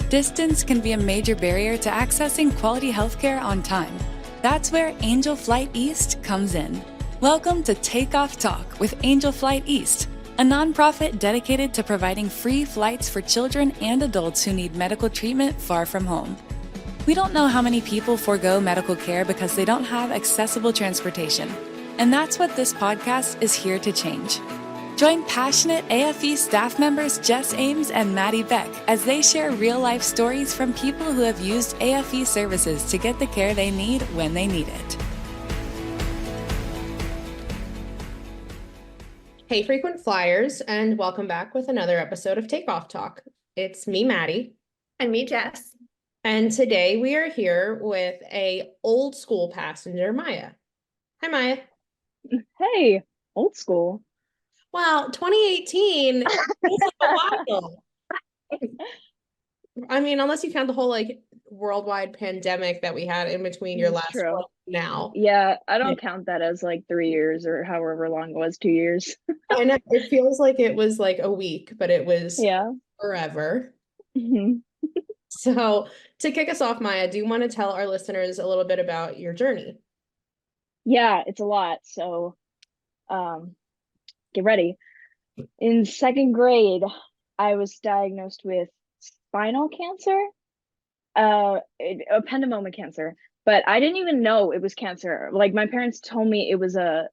Distance can be a major barrier to accessing quality healthcare on time. That's where Angel Flight East comes in. Welcome to Takeoff Talk with Angel Flight East, a nonprofit dedicated to providing free flights for children and adults who need medical treatment far from home. We don't know how many people forego medical care because they don't have accessible transportation, and that's what this podcast is here to change. Join passionate AFE staff members Jess Ames and Maddie Beck as they share real-life stories from people who have used AFE services to get the care they need when they need it. Hey, frequent flyers, and welcome back with another episode of Takeoff Talk. It's me, Maddie. And me, Jess. And today we are here with a old school passenger, Mya. Hi, Mya. Hey, old school. Wow, 2018 was a while. I mean, unless you count the whole worldwide pandemic that we had in between your last flight now. Yeah, I don't count that as 3 years or however long it was, 2 years. I know it feels like it was a week, but it was forever. Mm-hmm. So to kick us off, Mya, do you want to tell our listeners a little bit about your journey? Yeah, it's a lot. So get ready. In second grade, I was diagnosed with spinal cancer, ependymoma cancer, but I didn't even know it was cancer. My parents told me it was a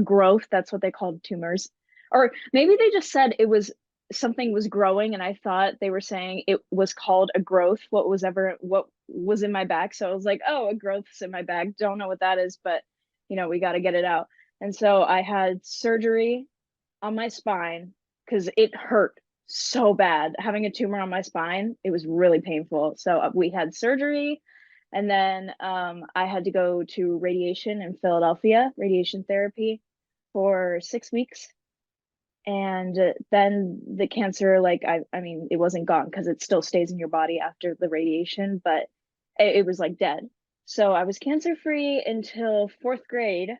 growth. That's what they called tumors, or maybe they just said it was something was growing, and I thought they were saying it was called a growth. What was in my back? So I was like, oh, a growth's in my back. Don't know what that is, but we got to get it out. And so I had surgery on my spine because it hurt so bad. Having a tumor on my spine, it was really painful. So we had surgery, and then I had to go to radiation in Philadelphia, radiation therapy for 6 weeks. And then the cancer, I mean, it wasn't gone because it still stays in your body after the radiation, but it was dead. So I was cancer-free until fourth grade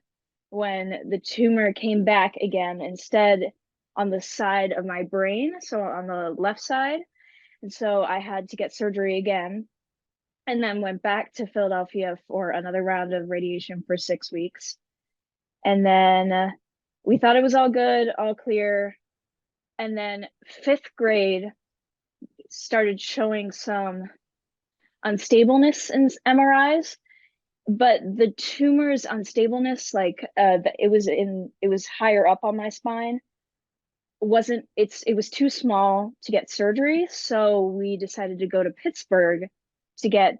when the tumor came back again, instead on the side of my brain, so on the left side. And so I had to get surgery again, and then went back to Philadelphia for another round of radiation for 6 weeks. And then we thought it was all good, all clear. And then fifth grade started showing some unstableness in MRIs, but the tumor's unstableness, it was higher up on my spine. It was too small to get surgery, so we decided to go to Pittsburgh to get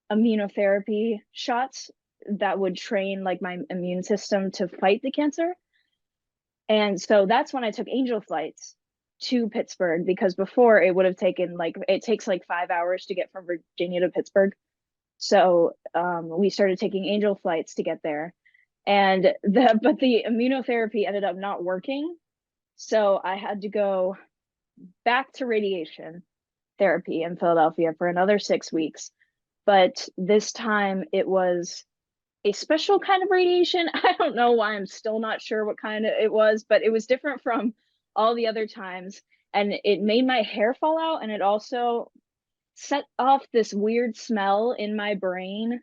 immunotherapy shots that would train my immune system to fight the cancer. And so that's when I took angel flights to Pittsburgh, because before it would have taken it takes 5 hours to get from Virginia to Pittsburgh. So we started taking angel flights to get there, but the immunotherapy ended up not working. So I had to go back to radiation therapy in Philadelphia for another 6 weeks. But this time it was a special kind of radiation. I don't know why. I'm still not sure what kind it was, but it was different from all the other times. And it made my hair fall out, and it also set off this weird smell in my brain.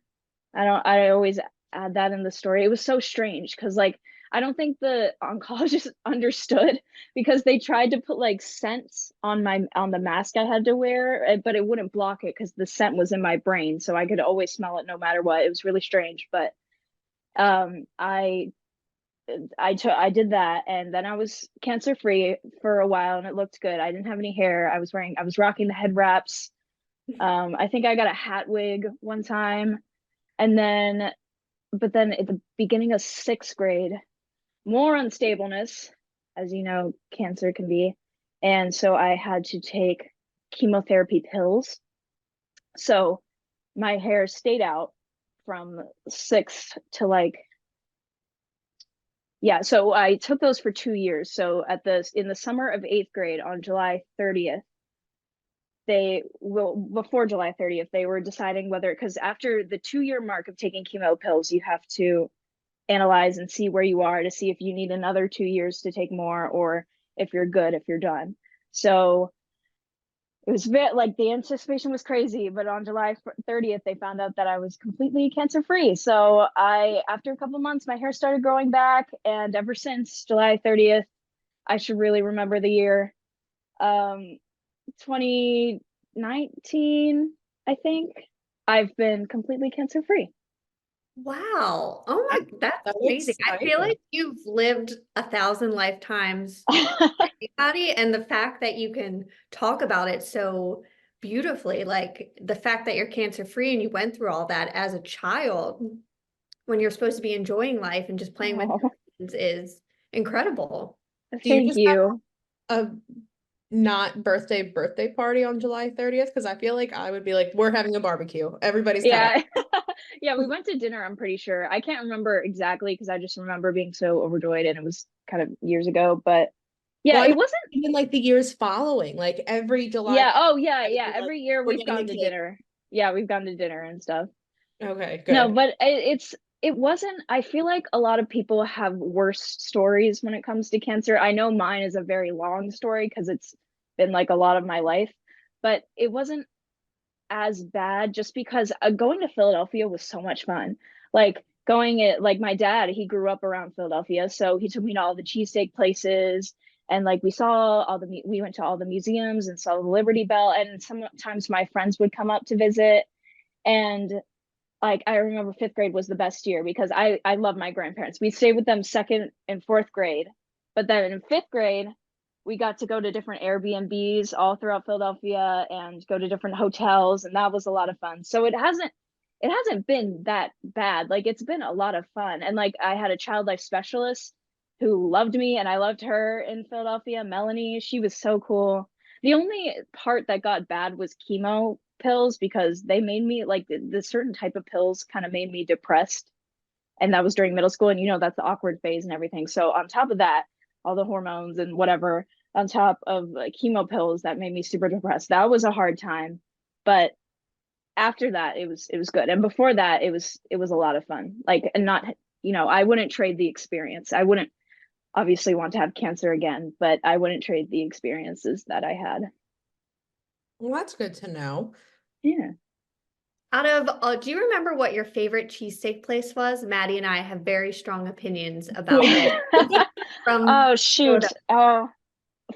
I always add that in the story. It was so strange because I don't think the oncologist understood, because they tried to put scents on the mask I had to wear, but it wouldn't block it because the scent was in my brain, so I could always smell it no matter what. It was really strange, but I did that, and then I was cancer free for a while, and it looked good. I didn't have any hair. I was rocking the head wraps. I think I got a hat wig one time, but then at the beginning of sixth grade, more unstableness, as you know, cancer can be. And so I had to take chemotherapy pills. So my hair stayed out from sixth to so I took those for 2 years. So in the summer of eighth grade, on July 30th, before July 30th, they were deciding whether, because after the 2-year mark of taking chemo pills, you have to analyze and see where you are to see if you need another 2 years to take more, or if you're good, if you're done. So it was very, like, the anticipation was crazy, but on July 30th, they found out that I was completely cancer free. So after a couple months, my hair started growing back, and ever since July 30th, I should really remember the year, 2019, I think, I've been completely cancer free. Wow. Oh my, that's That's amazing. I feel exciting. like you've lived 1,000 lifetimes, Maddie, and the fact that you can talk about it so beautifully, like the fact that you're cancer free and you went through all that as a child when you're supposed to be enjoying life and just playing with Oh, your friends is incredible. Do you thank just have you. a not birthday party on July 30th? Because I feel like I would be like, we're having a barbecue. Everybody's coming. Yeah. Yeah, we went to dinner, I'm pretty sure. I can't remember exactly because I just remember being so overjoyed, and it was kind of years ago. But yeah, Well, I it mean, wasn't. even like the years following, like every July, Yeah. Oh, yeah, I would yeah. be like, Every year we're we've getting a gone to cake. dinner. Yeah, we've gone to dinner and stuff. Okay, No, good. but it wasn't. I feel like a lot of people have worse stories when it comes to cancer. I know mine is a very long story because it's been like a lot of my life, but it wasn't as bad just because going to Philadelphia was so much fun. Like going it like my dad, he grew up around Philadelphia, so he took me to all the cheesesteak places, and like we went to all the museums and saw the Liberty Bell, and sometimes my friends would come up to visit. And like I remember fifth grade was the best year because I love my grandparents. We stayed with them second and fourth grade, but then in fifth grade we got to go to different Airbnbs all throughout Philadelphia and go to different hotels, and that was a lot of fun. So it hasn't been that bad. Like it's been a lot of fun, and like I had a child life specialist who loved me and I loved her in Philadelphia, Melanie. She was so cool. The only part that got bad was chemo pills because they made me like the certain type of pills kind of made me depressed, and that was during middle school, and that's the awkward phase and everything. So on top of that, all the hormones and whatever, on top of chemo pills that made me super depressed, that was a hard time. But after that it was good, and before that it was a lot of fun. Like, and not, I wouldn't trade the experience. I wouldn't obviously want to have cancer again, but I wouldn't trade the experiences that I had. Well, that's good to know. Yeah. Out of, do you remember what your favorite cheesesteak place was? Maddie and I have very strong opinions about this from Oh shoot. Florida. Oh,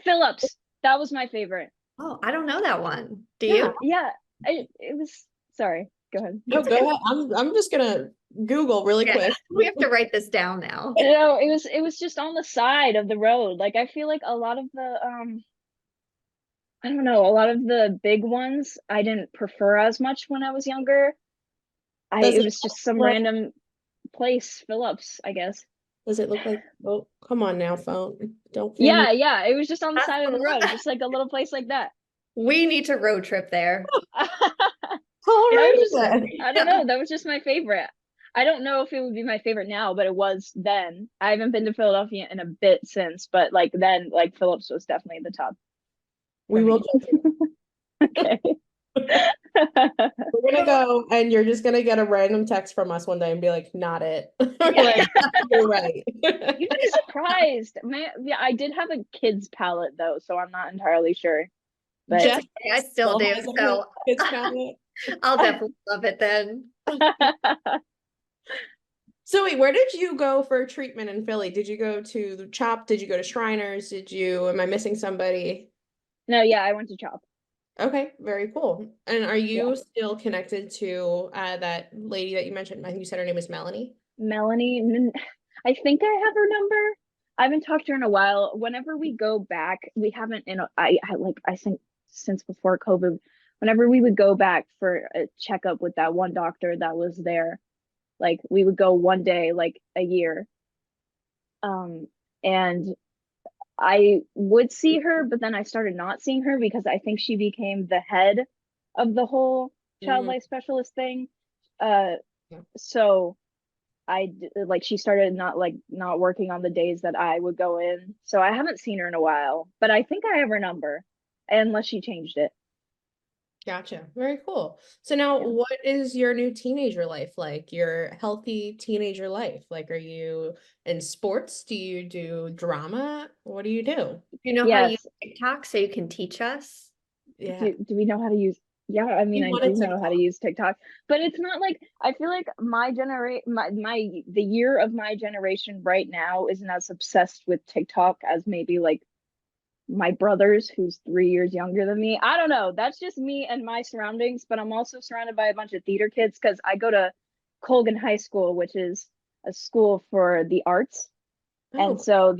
Phillips. That was my favorite. Oh, I don't know that one. Do Yeah. you? Yeah. It was, sorry. Go ahead. No, go ahead. I'm just gonna Google really Yeah, quick. we have to write this down now. It was just on the side of the road. Like I feel like a lot of the I don't know, a lot of the big ones I didn't prefer as much when I was younger. Does It it was just some look, random place, Phillips, I guess. does it look like, oh, come on now, phone. Don't fool me. Yeah, yeah. It was just on the That's side of the the road, one. just like a little place like that. We need to road trip there. All That right was just, then. I don't know, that was just my favorite. I don't know if it would be my favorite now, but it was then. I haven't been to Philadelphia in a bit since, but like then, like Phillips was definitely the top for We will me. check Okay. We're gonna go and you're just gonna get a random text from us one day and be like, not it. Yeah. Like, you're right. You'd be surprised. Man, yeah, I did have a kid's palate though, so I'm not entirely sure. But Jess I still do, has a so kid's palate. I'll definitely love it then. So wait, where did you go for treatment in Philly? Did you go to the CHOP? Did you go to Shriners? Am I missing somebody? No, yeah, I went to CHOP. Okay, very cool. And are Yeah. you still connected to that lady that you mentioned? I think you said her name was Melanie. Melanie, I think I have her number. I haven't talked to her in a while. Whenever we go back, we haven't I think since before COVID, whenever we would go back for a checkup with that one doctor that was there, like we would go one day like a year. And I would see her, but then I started not seeing her because I think she became the head of the whole child Mm, life specialist thing. Uh, yeah. so like she started not working on the days that I would go in. So I haven't seen her in a while, but I think I have her number, unless she changed it. Gotcha. Very cool. So now Yeah. what is your new teenager life like? Your healthy teenager life? Like, are you in sports? Do you do drama? What do you do? You know how you use Yes. TikTok so you can teach us? Yeah. Do we know how to use? Yeah, I mean, You I wanted do know how to TikTok. use TikTok, but it's not like I feel like the year of my generation right now isn't as obsessed with TikTok as maybe like my brothers who's 3 years younger than me. I don't know. That's just me and my surroundings, but I'm also surrounded by a bunch of theater kids because I go to Colgan High School, which is a school for the arts. And Oh, so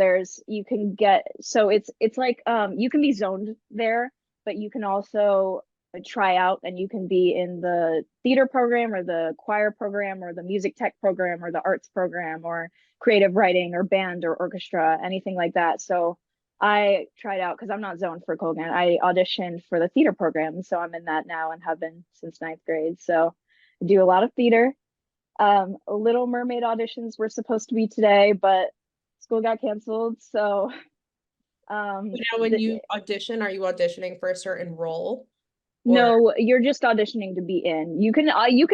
you can get, so it's like you can be zoned there, but you can also try out and you can be in the theater program or the choir program or the music tech program or the arts program or creative writing or band or orchestra, anything like that. So I tried out because I'm not zoned for Colgan. I auditioned for the theater program, so I'm in that now and have been since ninth grade. So I do a lot of theater. Little Mermaid auditions were supposed to be today, but school got canceled. So so now when you audition, are you auditioning for a certain role? Or no, you're just auditioning to be in. You can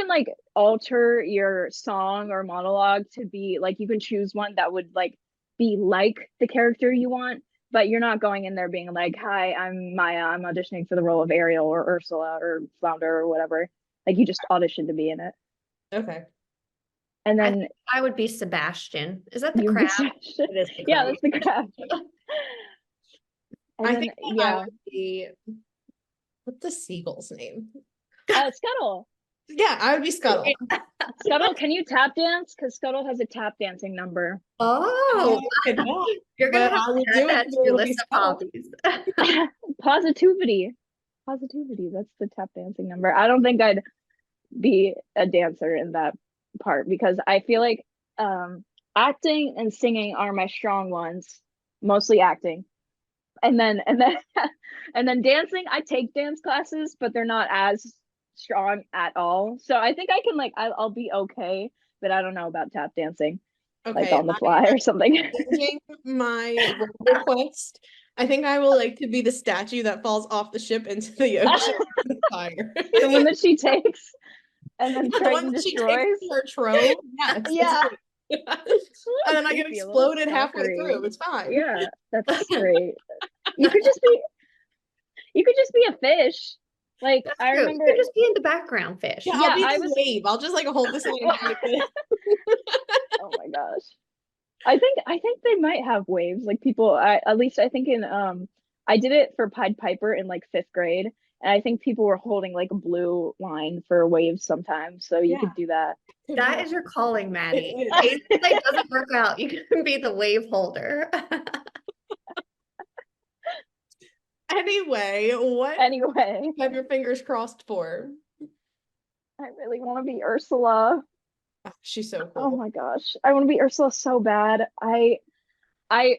like alter your song or monologue to be like you can choose one that would like be like the character you want, but you're not going in there being like, "Hi, I'm Maya. I'm auditioning for the role of Ariel or Ursula or Flounder or whatever." Like you just audition to be in it. okay. And I then think I would be Sebastian. Is that the you be crab? Sebastian. It is the Yeah, crap. that's the crap. And I then think that I yeah, would be, what's the seagull's name? Scuttle. Yeah, I would be Scuttle. Scuttle, can you tap dance? Because Scuttle has a tap dancing number. Oh, I could not, you're gonna but have I would to do add it that to to be your able to be list of Scuttle. hobbies. Positivity. Positivity. That's the tap dancing number. I don't think I'd be a dancer in that part because I feel like acting and singing are my strong ones, mostly acting. And then and then dancing, I take dance classes, but they're not as strong at all. So I think I can like I'll be okay, but I don't know about tap dancing like Okay, on the fly or something. changing my role request. I think I will like to be the statue that falls off the ship into the ocean with the fire. The one that she takes and then The one Triton that she takes destroys. to her trove. Yes, it's Yeah. great. And then I get Creepy, a little exploded halfway through. stalkery. It's fine. Yeah, that's great. You could just be a fish. Like That's I true. You remember, could just be in the background fish. Yeah, I'll yeah, be I the was wave. I'll just like hold this hand like this. oh my gosh. I think they might have waves. Like people at least I think in I did it for Pied Piper in like fifth grade. And I think people were holding like a blue line for waves sometimes. So you Yeah. could do that. That is your calling, Maddie. It In is. case it doesn't work out, you can be the wave holder. Anyway, what Anyway, have your fingers crossed for? I really want to be Ursula. Oh, she's so Oh cool. my gosh. I want to be Ursula so bad.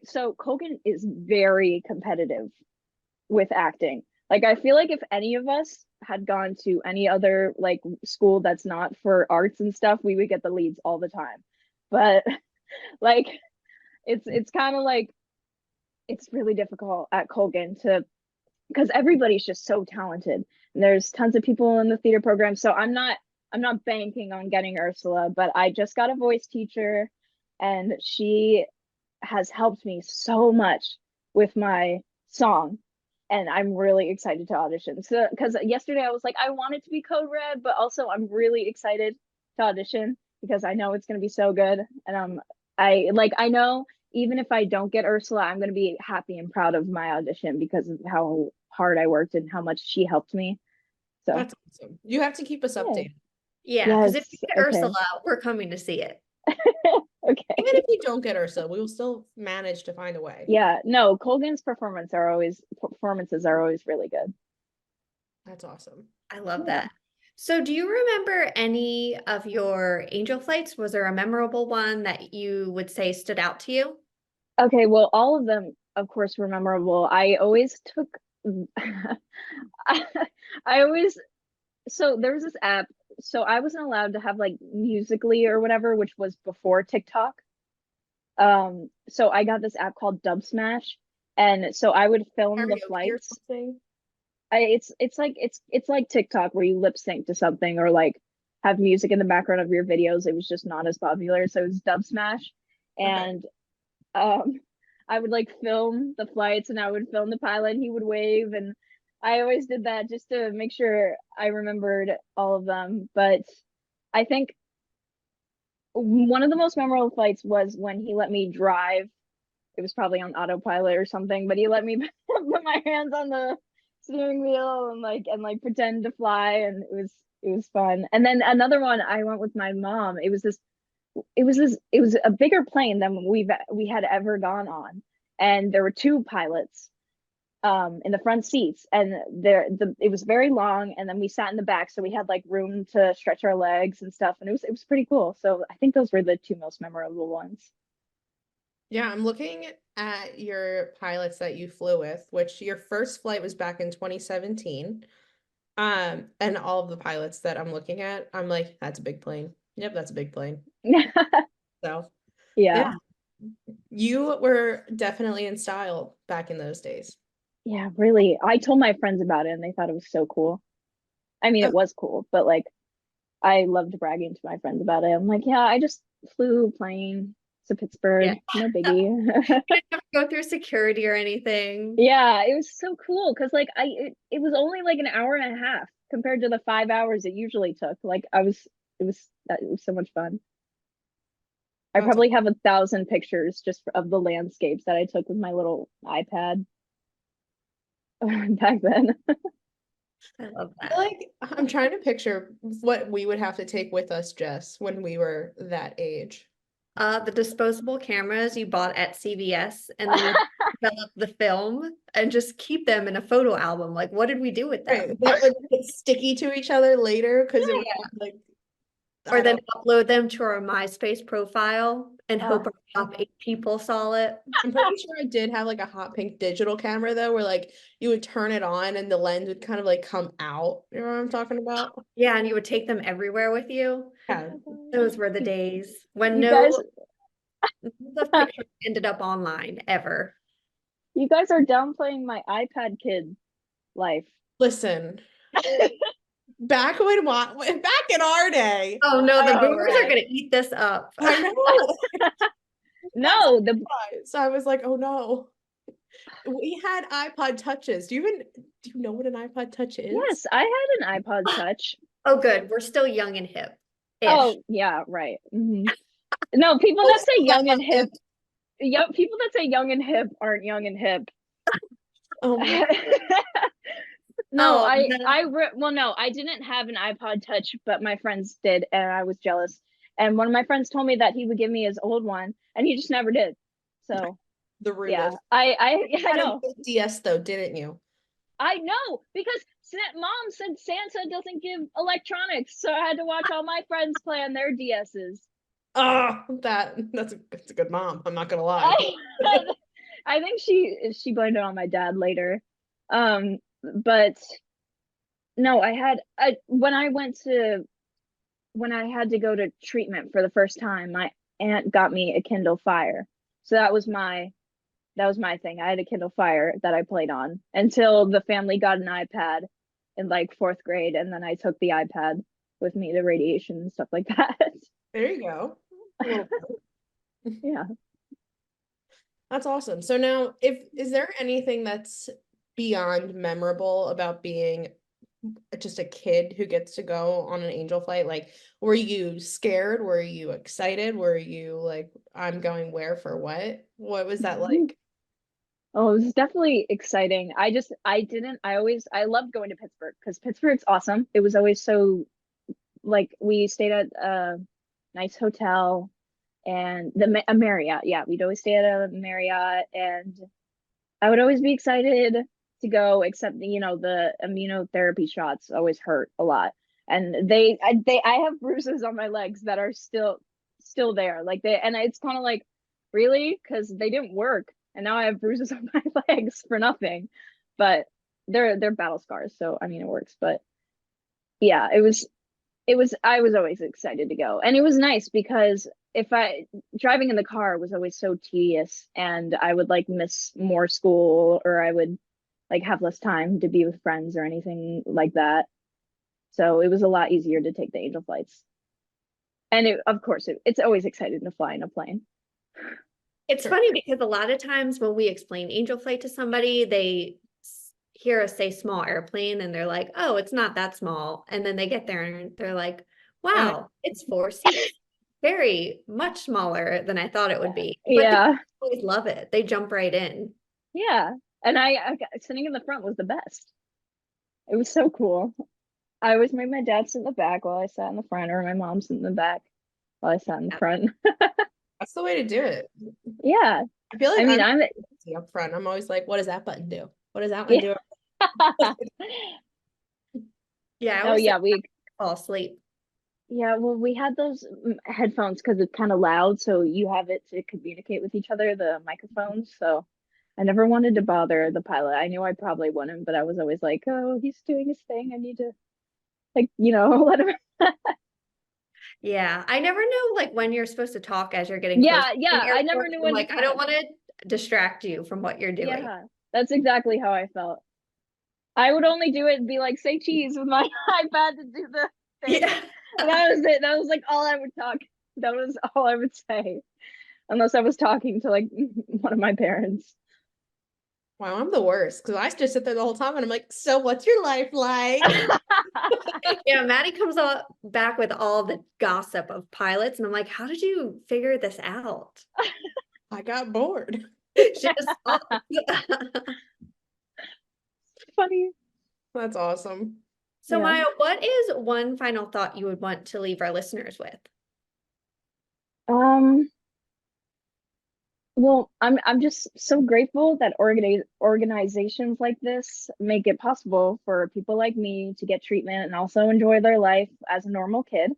So Kogan is very competitive with acting. Like I feel like if any of us had gone to any other like school that's not for arts and stuff, we would get the leads all the time. But like it's kind of like it's really difficult at Colgan to because everybody's just so talented. And there's tons of people in the theater program. So I'm not banking on getting Ursula, but I just got a voice teacher and she has helped me so much with my song. And I'm really excited to audition. So because yesterday I was like, I want it to be Code Red, but also I'm really excited to audition because I know it's gonna be so good. And I know even if I don't get Ursula, I'm gonna be happy and proud of my audition because of how hard I worked and how much she helped me. So That's awesome. You have to keep us yeah. updated. Yeah, because if Yes. you get Okay. Ursula, we're coming to see it. Even Okay. if we don't get Ursula, we will still manage to find a way. Yeah. No, Colgan's performances are always really good. That's awesome. I love Yeah. that. So do you remember any of your angel flights? Was there a memorable one that you would say stood out to you? Okay, well, all of them, of course, were memorable. I always took, I, I always, so there was this app. So I wasn't allowed to have like Musically or whatever, which was before TikTok. So I got this app called Dub Smash, and so I would film the Karaoke or flights. something. It's like TikTok where you lip sync to something or like have music in the background of your videos. It was just not as popular, so it was Dub Smash, Okay. and um, I would like film the flights and I would film the pilot. And he would wave, and I always did that just to make sure I remembered all of them. But I think one of the most memorable flights was when he let me drive. It was probably on autopilot or something, but he let me put my hands on the steering wheel and pretend to fly, and it was fun. And then another one, I went with my mom. It was a bigger plane than we had ever gone on, and there were two pilots in the front seats, and it was very long, and then we sat in the back, so we had like room to stretch our legs and stuff, and it was pretty cool. So I think those were the two most memorable ones. Yeah, I'm looking at your pilots that you flew with, which your first flight was back in 2017. And all of the pilots that I'm looking at, I'm like, that's a big plane. Yep, that's a big plane. So, Yeah. yeah, you were definitely in style back in those days. Yeah, really. I told my friends about it and they thought it was so cool. I mean, Oh, it was cool, but like I loved bragging to my friends about it. I'm like, yeah, I just flew a plane to Yeah. Pittsburgh. No biggie. You didn't have to go through security or anything. Yeah, it was so cool because like it was only like an hour and a half compared to the 5 hours it usually took. Like it was so much fun. I that's probably have 1,000 pictures just of the landscapes that I took with my little iPad back then. I love I that. feel like I'm trying to picture what we would have to take with us, Jess, when we were that age. The disposable cameras you bought at CVS, and then you develop the film and just keep them in a photo album. Like, what did we do with them? Right, that would get sticky to each other later because it would Yeah. have, like, Or I then don't. upload them to our MySpace profile and hope Oh, our top 8 people saw it. I'm pretty sure I did have like a hot pink digital camera though, where like you would turn it on and the lens would kind of like come out. You know what I'm talking about? Yeah, and you would take them everywhere with you. Yeah. Those were the days when you guys no of pictures ended up online ever. you guys are downplaying my iPad kid life. Listen, back when back in our day, Oh no, the Oh, boomers are right. gonna eat this up. I know. That's No, the why. So I was like, oh no. We had iPod touches. Do you know what an iPod touch is? yes, I had an iPod Touch. Oh good, we're still young and hip ish. Oh, yeah, right. No, people that say young and hip, people that say young and hip aren't young and hip. Oh my. No, Oh, well, no, I didn't have an iPod Touch, but my friends did, and I was jealous. And one of my friends told me that he would give me his old one, and he just never did. So, The yeah, rudest. I You had a know. good DS though, didn't you? I know because mom said Santa doesn't give electronics, so I had to watch all my friends play on their DSs. Oh, that's a good mom. I'm not gonna lie. I think she blamed it on my dad later. But no, when I had to go to treatment for the first time, my aunt got me a Kindle Fire. So that was my thing. I had a Kindle Fire that I played on until the family got an iPad in like fourth grade, and then I took the iPad with me to radiation and stuff like that. There you go. Yeah. That's awesome. So now, is there anything that's beyond memorable about being just a kid who gets to go on an angel flight? Like, were you scared? Were you excited? Were you like, I'm going where for what? What was that like? Oh, it was definitely exciting. I loved going to Pittsburgh because Pittsburgh's awesome. It was always so, like, we stayed at a nice hotel and a Marriott. Yeah, we'd always stay at a Marriott, and I would always be excited to go, except, the immunotherapy shots always hurt a lot. And I have bruises on my legs that are still there. Like and it's kind of like, really? Because they didn't work. And now I have bruises on my legs for nothing. But they're battle scars, so I mean it works. But yeah, I was always excited to go. And it was nice because driving in the car was always so tedious, and I would like miss more school, or I would like have less time to be with friends or anything like that. So it was a lot easier to take the angel flights. And of course, it's always exciting to fly in a plane. it's funny because a lot of times when we explain angel flight to somebody, they hear us say small airplane and they're like, oh, it's not that small. And then they get there and they're like, wow, it's 4 seats. Very much smaller than I thought it would be. But Yeah. they always love it. They jump right in. Yeah. And sitting in the front was the best. It was so cool. I always made my dad sit in the back while I sat in the front, or my mom sit in the back while I sat in the front. That's the way to do it. Yeah. I feel like I mean, I'm up front. I'm always like, what does that button do? What does that one do? Yeah. I Oh always yeah, fall asleep. yeah, well, we had those headphones because it's kind of loud, so you have it to communicate with each other, the microphones. So I never wanted to bother the pilot. I knew I probably wouldn't, but I was always like, oh, he's doing his thing. I need to, like, let him. Yeah. I never know like when you're supposed to talk as you're getting close Yeah, to the yeah. I never airport. knew I'm when. like, I don't want to distract you from what you're doing. Yeah, that's exactly how I felt. I would only do it and be like, say cheese with my iPad to do the thing. Yeah. And that was it. That was like all I would talk. That was all I would say. Unless I was talking to like one of my parents. Wow, I'm the worst because I just sit there the whole time and I'm like, so what's your life like? Yeah, Maddie comes back with all the gossip of pilots, and I'm like, how did you figure this out? I got bored. She just Funny. That's awesome. So Yeah. Maya, what is one final thought you would want to leave our listeners with? Well, I'm just so grateful that organizations like this make it possible for people like me to get treatment and also enjoy their life as a normal kid.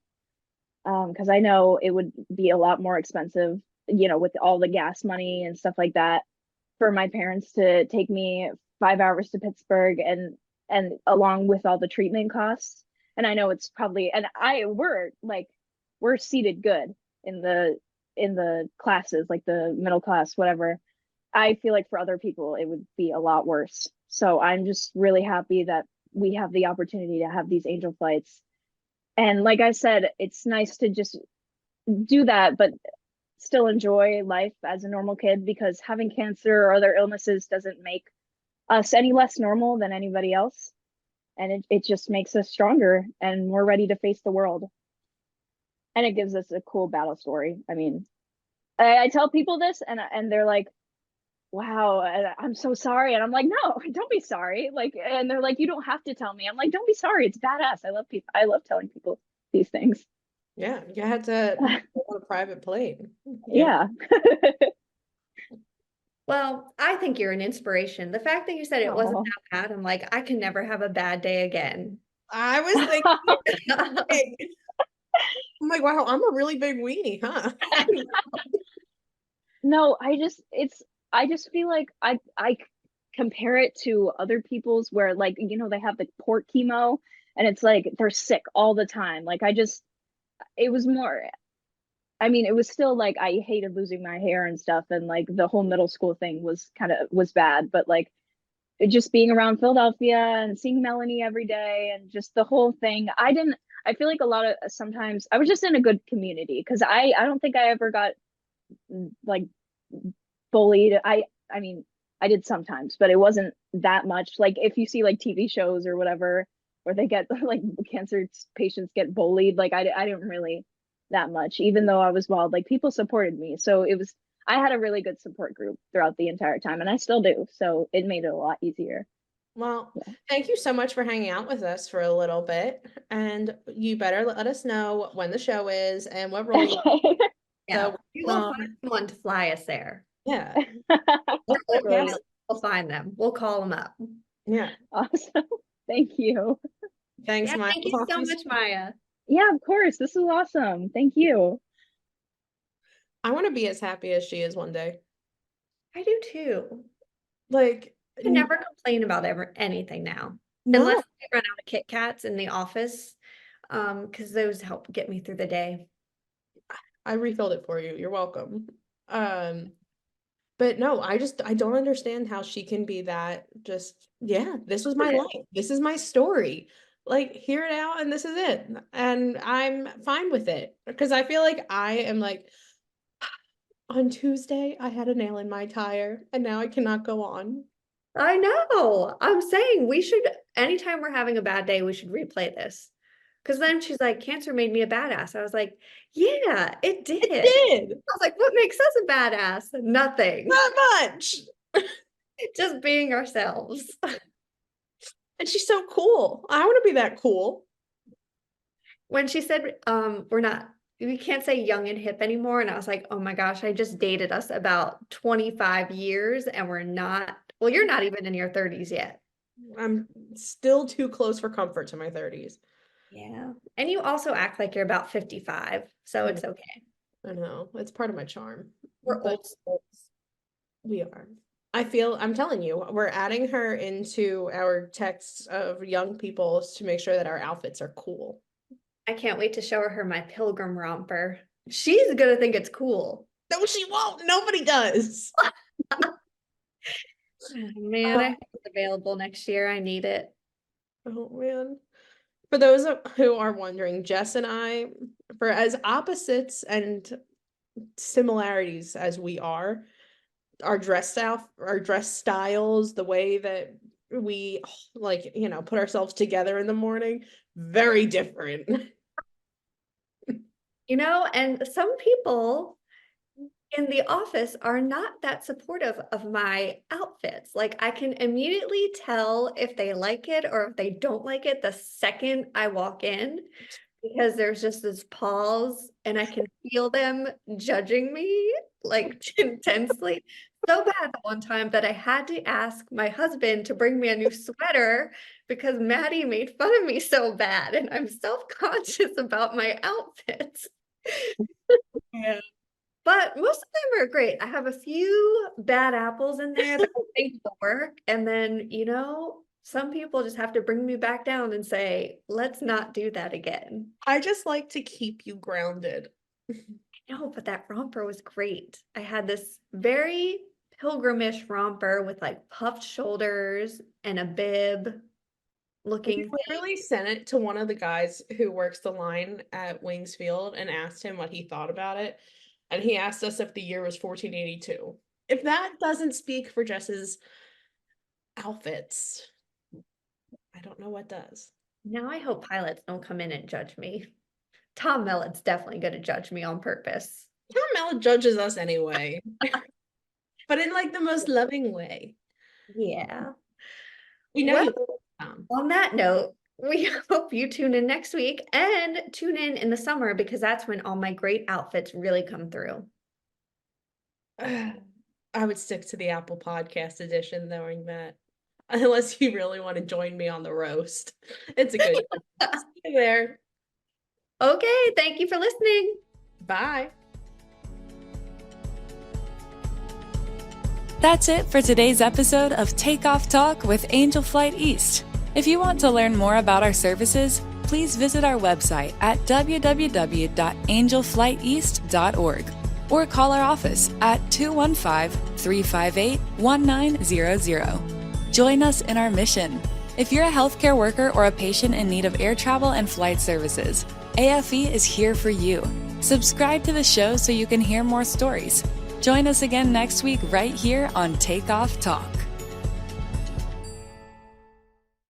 Because I know it would be a lot more expensive, with all the gas money and stuff like that, for my parents to take me 5 hours to Pittsburgh and along with all the treatment costs. And I know it's probably, and we're seated good in the classes, like the middle class, whatever. I feel like for other people it would be a lot worse. So I'm just really happy that we have the opportunity to have these angel flights. And like I said, it's nice to just do that, but still enjoy life as a normal kid, because having cancer or other illnesses doesn't make us any less normal than anybody else. And it just makes us stronger and more ready to face the world. And it gives us a cool battle story. I mean, I tell people this and they're like, wow, I'm so sorry. And I'm like, no, don't be sorry. Like, and they're like, you don't have to tell me. I'm like, don't be sorry. It's badass. I love people. I love telling people these things. Yeah, you had to go on a private plane. Yeah. Well, I think you're an inspiration. The fact that you said it wasn't Aw. that bad, I'm like, I can never have a bad day again. I was thinking, I'm like, wow, I'm a really big weenie, huh? No, I just feel like I compare it to other people's where, like, they have the port chemo and it's like they're sick all the time. Like it was more, I mean, it was still like I hated losing my hair and stuff, and like the whole middle school thing was bad, but like just being around Philadelphia and seeing Melanie every day and just the whole thing. I feel like a lot of sometimes I was just in a good community, because I don't think I ever got like bullied. I mean, I did sometimes, but it wasn't that much. Like if you see like TV shows or whatever where they get like cancer patients get bullied, like I didn't really that much, even though I was wild. Like people supported me, so I had a really good support group throughout the entire time, and I still do, so it made it a lot easier. Well, Yeah. thank you so much for hanging out with us for a little bit. And you better let us know when the show is and what role you Okay. Yeah, so we will find someone to fly us there. yeah. We'll find them. We'll call them up. Yeah. Awesome. Thank you. Thanks, Yeah, Maya. thank you so much, Maya. Yeah, of course. This is awesome. Thank you. I want to be as happy as she is one day. I do too. Like, I can never complain about anything now. no. Unless we run out of Kit Kats in the office, because those help get me through the day. I refilled it for you. You're welcome. But no, I don't understand how she can be that yeah, this was my life. This is my story. Like, hear it out and this is it. And I'm fine with it, because I feel like I am like, on Tuesday, I had a nail in my tire and now I cannot go on. I know. I'm saying we should, anytime we're having a bad day, we should replay this. Because then she's like, cancer made me a badass. I was like, yeah, it did. It did. I was like, what makes us a badass? Nothing. Not much. Just being ourselves. And she's so cool. I want to be that cool. When she said, we can't say young and hip anymore. And I was like, oh my gosh, I just dated us about 25 years and we're not, well, you're not even in your 30s yet. I'm still too close for comfort to my 30s. Yeah. And you also act like you're about 55. So it's okay. I know. It's part of my charm. We're old souls. We are. I'm telling you, we're adding her into our texts of young people to make sure that our outfits are cool. I can't wait to show her my pilgrim romper. She's gonna think it's cool. No, she won't. Nobody does. Man, I hope it's available next year. I need it. Oh, man. For those who are wondering, Jess and I, for as opposites and similarities as we are, our dress styles, the way that we put ourselves together in the morning, very different. And some people in the office are not that supportive of my outfits. Like I can immediately tell if they like it or if they don't like it the second I walk in, because there's just this pause and I can feel them judging me like intensely. So bad the one time that I had to ask my husband to bring me a new sweater because Maddie made fun of me so bad and I'm self-conscious about my outfits. Yeah. But most of them are great. I have a few bad apples in there that I think will work. And then, some people just have to bring me back down and say, let's not do that again. I just like to keep you grounded. No, but that romper was great. I had this very pilgrimish romper with like puffed shoulders and a bib looking. We literally sent it to one of the guys who works the line at Wings Field and asked him what he thought about it. And he asked us if the year was 1482. If that doesn't speak for Jess's outfits, I don't know what does. Now I hope pilots don't come in and judge me. Tom Mellett's definitely going to judge me on purpose. Tom Mellett judges us anyway. But in like the most loving way. Yeah. We know you. On that note, we hope you tune in next week and tune in the summer because that's when all my great outfits really come through. I would stick to the Apple Podcast edition knowing that. Unless you really want to join me on the roast. It's a good one. See you there. Okay, thank you for listening. Bye. That's it for today's episode of Takeoff Talk with Angel Flight East. If you want to learn more about our services, please visit our website at www.angelflighteast.org or call our office at 215-358-1900. Join us in our mission. If you're a healthcare worker or a patient in need of air travel and flight services, AFE is here for you. Subscribe to the show so you can hear more stories. Join us again next week right here on Takeoff Talk.